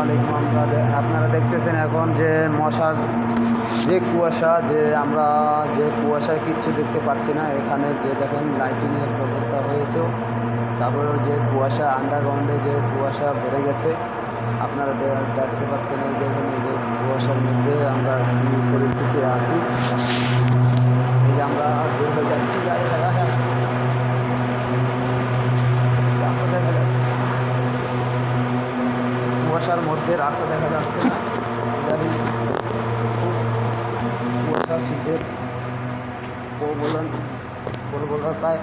আলাইকুম। আপনারা দেখতেছেন এখন যে মশার যে কুয়াশা, আমরা যে কুয়াশায় কিচ্ছু দেখতে পাচ্ছি না। এখানে যে দেখেন লাইটিংয়ের ব্যবস্থা হয়েছে, তারপরেও যে কুয়াশা আন্ডারগ্রাউন্ডে যে কুয়াশা ভরে গেছে আপনারা দেখতে পাচ্ছেন। এই দেখেন এই যে কুয়াশার মধ্যে আমরা কী পরিস্থিতি আছি। এই যে আমরা বের হয়ে যাচ্ছি, রাস্তা দেখা যাচ্ছে, কুয়াশার মধ্যে রাস্তা দেখা যাচ্ছে না। ইদানিং খুব কুয়াশা, শীতের প্রবলতায়